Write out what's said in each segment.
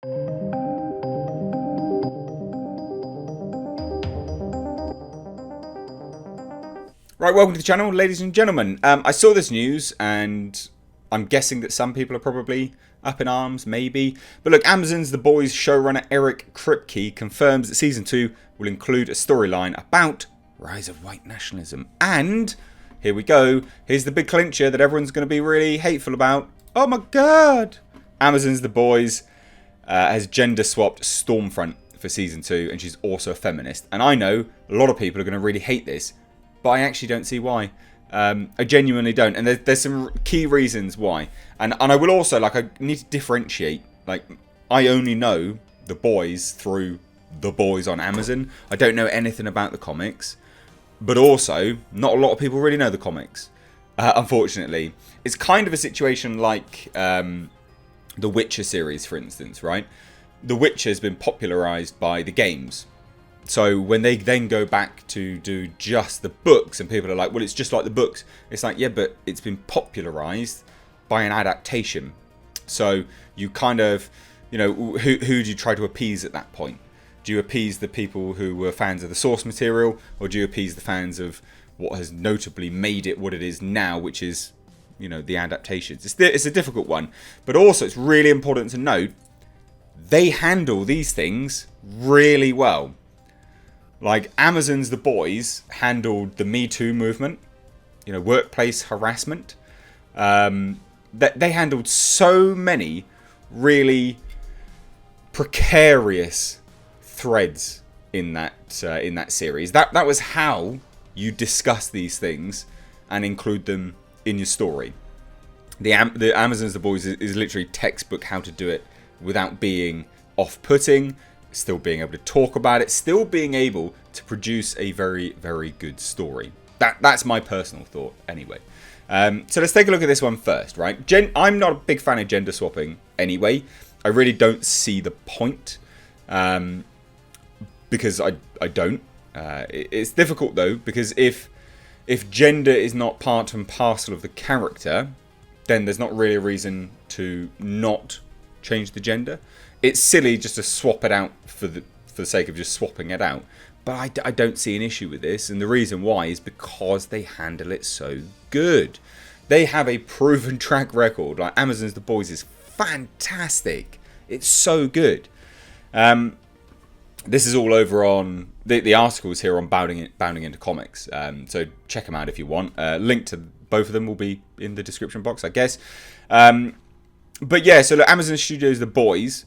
Right, welcome to the channel, ladies and gentlemen. I saw this news, and I'm guessing that some people are probably up in arms, maybe. But look, Amazon's The Boys showrunner Eric Kripke confirms that Season 2 will include a storyline about rise of white nationalism. And, here we go, here's the big clincher that everyone's going to be really hateful about. Oh my god! Amazon's The Boys has gender-swapped Stormfront for Season 2, and she's also a feminist. And I know a lot of people are going to really hate this, but I actually don't see why. I genuinely don't, and there's some key reasons why. And I will also, I need to differentiate. I only know The Boys through The Boys on Amazon. I don't know anything about the comics, but also not a lot of people really know the comics. Unfortunately, it's kind of a situation like the Witcher series, for instance, right? The Witcher has been popularized by the games. So when they then go back to do just the books, and people are like, well, it's just like the books. It's like, yeah, but it's been popularized by an adaptation. So you kind of, who do you try to appease at that point? Do you appease the people who were fans of the source material, or do you appease the fans of what has notably made it what it is now, which is, the adaptations? It's a difficult one. But also, it's really important to note, they handle these things really well. Like, Amazon's The Boys handled the Me Too movement, workplace harassment. They handled so many really precarious threads in that series. That was how you discuss these things and include them in your story. The Amazon's The Boys is literally textbook how to do it without being off-putting, still being able to talk about it, still being able to produce a very, very good story. That's my personal thought anyway. So let's take a look at this one first, right? I'm not a big fan of gender swapping anyway. I really don't see the point, because I don't. It's difficult though, because if gender is not part and parcel of the character, then there's not really a reason to not change the gender. It's silly just to swap it out for the sake of just swapping it out. But I don't see an issue with this. And the reason why is because they handle it so good. They have a proven track record. Like, Amazon's The Boys is fantastic. It's so good. This is all over on the articles here on Bounding Into Comics. So check them out if you want. Link to both of them will be in the description box, I guess. But yeah, so look, Amazon Studios' The Boys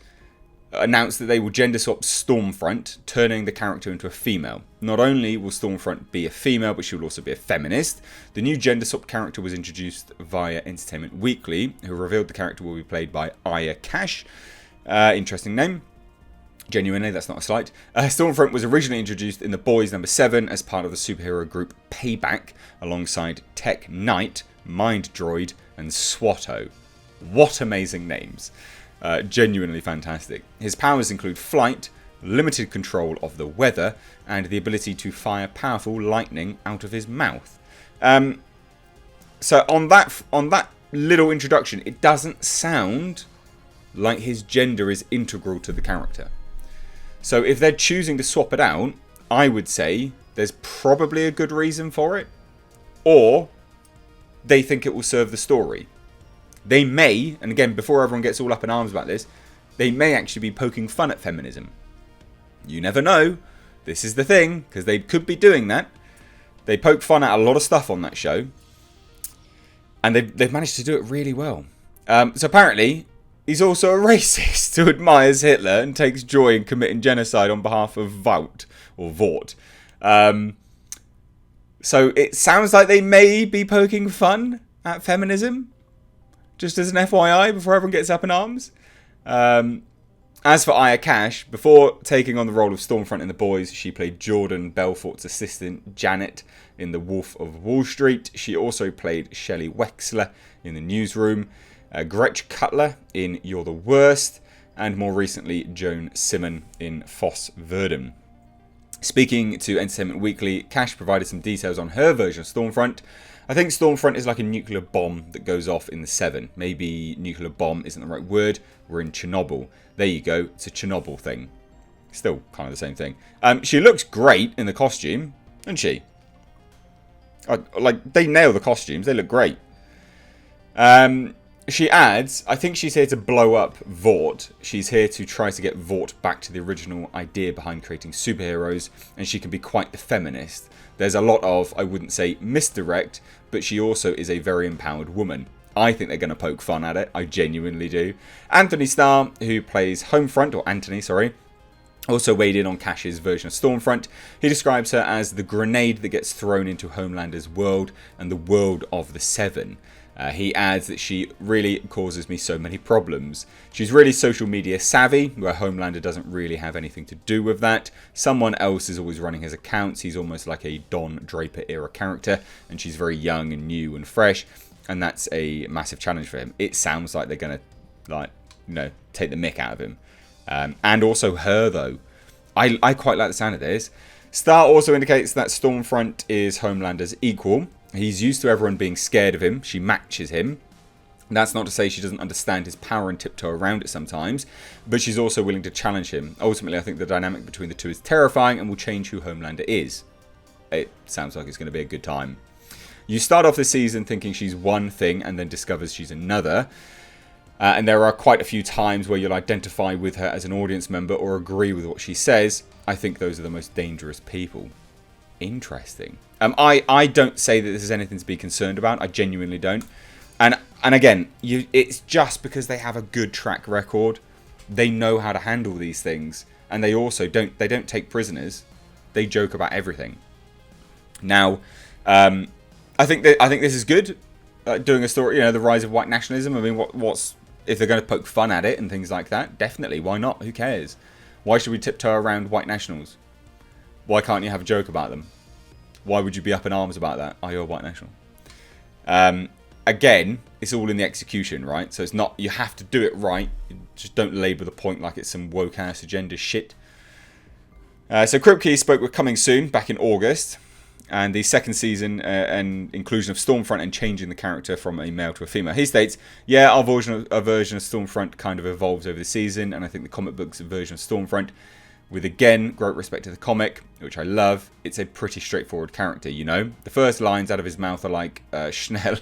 announced that they will gender swap Stormfront, turning the character into a female. Not only will Stormfront be a female, but she will also be a feminist. The new gender swap character was introduced via Entertainment Weekly, who revealed the character will be played by Aya Cash. Interesting name. Genuinely, that's not a slight. Stormfront was originally introduced in The Boys #7 as part of the superhero group Payback, alongside Tech Knight, Mind Droid, and Swatto. What amazing names. Genuinely fantastic. His powers include flight, limited control of the weather, and the ability to fire powerful lightning out of his mouth. So on that little introduction, it doesn't sound like his gender is integral to the character. So if they're choosing to swap it out, I would say there's probably a good reason for it, or they think it will serve the story. They may, and again, before everyone gets all up in arms about this, they may actually be poking fun at feminism. You never know. This is the thing, because they could be doing that. They poke fun at a lot of stuff on that show, and they've managed to do it really well. So apparently, he's also a racist who admires Hitler and takes joy in committing genocide on behalf of Vought. So it sounds like they may be poking fun at feminism. Just as an FYI, before everyone gets up in arms. As for Aya Cash, before taking on the role of Stormfront in The Boys, she played Jordan Belfort's assistant, Janet, in The Wolf of Wall Street. She also played Shelley Wexler in The Newsroom, Gretch Cutler in You're the Worst, and more recently, Joan Simon in Foss Verdon. Speaking to Entertainment Weekly, Cash provided some details on her version of Stormfront. I think Stormfront is like a nuclear bomb that goes off in the 7. Maybe nuclear bomb isn't the right word. We're in Chernobyl. There you go. It's a Chernobyl thing. Still kind of the same thing. She looks great in the costume, doesn't she? Like, they nail the costumes. They look great. She adds, I think she's here to blow up Vought. She's here to try to get Vought back to the original idea behind creating superheroes, and she can be quite the feminist. There's a lot of, I wouldn't say misdirect, but she also is a very empowered woman. I think they're going to poke fun at it. I genuinely do. Anthony Starr, who plays Homefront, or Anthony, sorry, also weighed in on Cash's version of Stormfront. He describes her as the grenade that gets thrown into Homelander's world and the world of the 7. He adds that she really causes me so many problems. She's really social media savvy, where Homelander doesn't really have anything to do with that. Someone else is always running his accounts. He's almost like a Don Draper era character, and she's very young and new and fresh, and that's a massive challenge for him. It sounds like they're going to, take the mick out of him. And also her, though. I quite like the sound of this. Starr also indicates that Stormfront is Homelander's equal. He's used to everyone being scared of him. She matches him. That's not to say she doesn't understand his power and tiptoe around it sometimes, but she's also willing to challenge him. Ultimately, I think the dynamic between the two is terrifying and will change who Homelander is. It sounds like it's going to be a good time. You start off the season thinking she's one thing and then discovers she's another. And there are quite a few times where you'll identify with her as an audience member or agree with what she says. I think those are the most dangerous people. Interesting. I don't say that this is anything to be concerned about. I genuinely don't. And again, it's just because they have a good track record. They know how to handle these things, and they also don't take prisoners. They joke about everything. Now, I think this is good. Doing a story, the rise of white nationalism. I mean, what's if they're going to poke fun at it and things like that? Definitely, why not? Who cares? Why should we tiptoe around white nationals? Why can't you have a joke about them? Why would you be up in arms about that? Are you a white national? Again, it's all in the execution, right? So it's not, you have to do it right. Just don't labour the point like it's some woke ass agenda shit. So Kripke spoke with Coming Soon back in August. And the second season and inclusion of Stormfront and changing the character from a male to a female. He states, yeah, our version of Stormfront kind of evolves over the season. And I think the comic book's version of Stormfront, with again, great respect to the comic, which I love, it's a pretty straightforward character, The first lines out of his mouth are like, Schnell.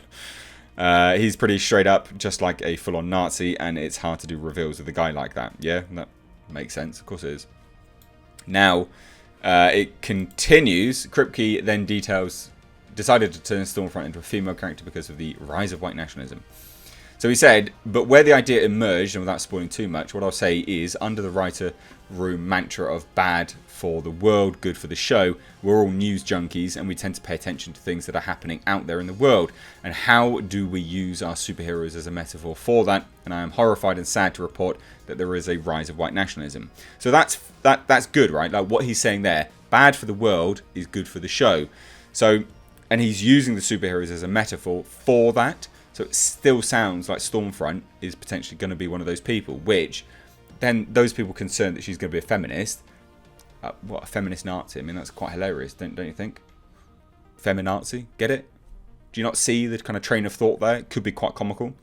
He's pretty straight up, just like a full-on Nazi, and it's hard to do reveals with a guy like that. Yeah, that makes sense. Of course it is. Now, it continues. Kripke then decided to turn Stormfront into a female character because of the rise of white nationalism. So he said, but where the idea emerged, and without spoiling too much, what I'll say is, under the writer room mantra of bad for the world, good for the show, we're all news junkies and we tend to pay attention to things that are happening out there in the world. And how do we use our superheroes as a metaphor for that? And I am horrified and sad to report that there is a rise of white nationalism. So that's good, right? Like what he's saying there, bad for the world is good for the show. So, and he's using the superheroes as a metaphor for that. So it still sounds like Stormfront is potentially going to be one of those people, which then those people concerned that she's going to be a feminist. What, a feminist Nazi? I mean, that's quite hilarious, don't you think? Feminazi, get it? Do you not see the kind of train of thought there? It could be quite comical.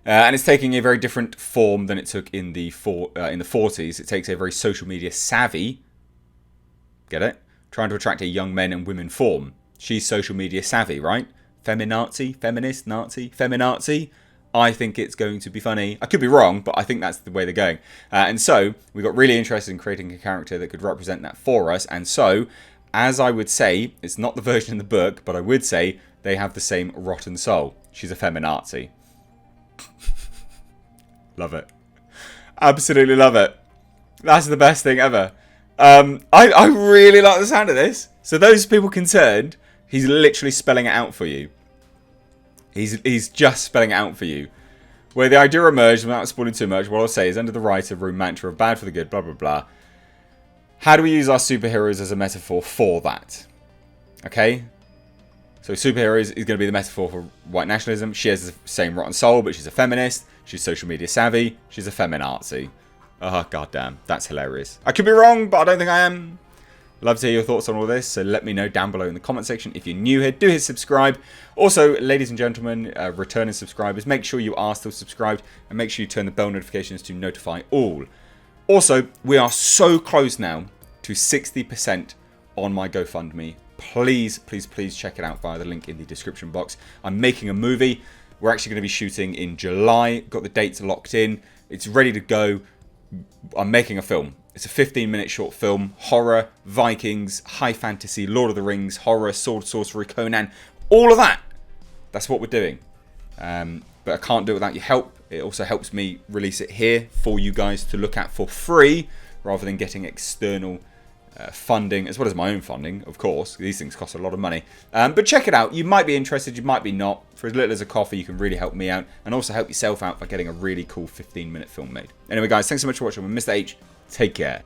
And it's taking a very different form than it took in the 40s. It takes a very social media savvy, get it? Trying to attract a young men and women form. She's social media savvy, right? Feminazi, feminist, Nazi, feminazi. I think it's going to be funny. I could be wrong, but I think that's the way they're going. And so we got really interested in creating a character that could represent that for us. And so, as I would say, it's not the version in the book, but I would say they have the same rotten soul. She's a feminazi. Love it. Absolutely love it. That's the best thing ever. I really like the sound of this. So those people concerned, he's literally spelling it out for you. He's just spelling it out for you. Where the idea emerged, without spoiling too much, what I'll say is under the writer room mantra of bad for the good, blah, blah, blah. How do we use our superheroes as a metaphor for that? Okay? So superheroes is going to be the metaphor for white nationalism. She has the same rotten soul, but she's a feminist. She's social media savvy. She's a feminazi. Oh, goddamn. That's hilarious. I could be wrong, but I don't think I am. Love to hear your thoughts on all this, so let me know down below in the comment section. If you're new here, do hit subscribe. Also, ladies and gentlemen, returning subscribers, make sure you are still subscribed and make sure you turn the bell notifications to notify all. Also, we are so close now to 60% on my GoFundMe. Please, please, please check it out via the link in the description box. I'm making a movie. We're actually going to be shooting in July. Got the dates locked in. It's ready to go. I'm making a film. It's a 15-minute short film. Horror, Vikings, high fantasy, Lord of the Rings, horror, sword, sorcery, Conan. All of that. That's what we're doing. But I can't do it without your help. It also helps me release it here for you guys to look at for free rather than getting external funding, as well as my own funding, of course. These things cost a lot of money. But check it out. You might be interested, you might be not. For as little as a coffee, you can really help me out and also help yourself out by getting a really cool 15-minute film made. Anyway, guys, thanks so much for watching. I'm Mr. H. Take care.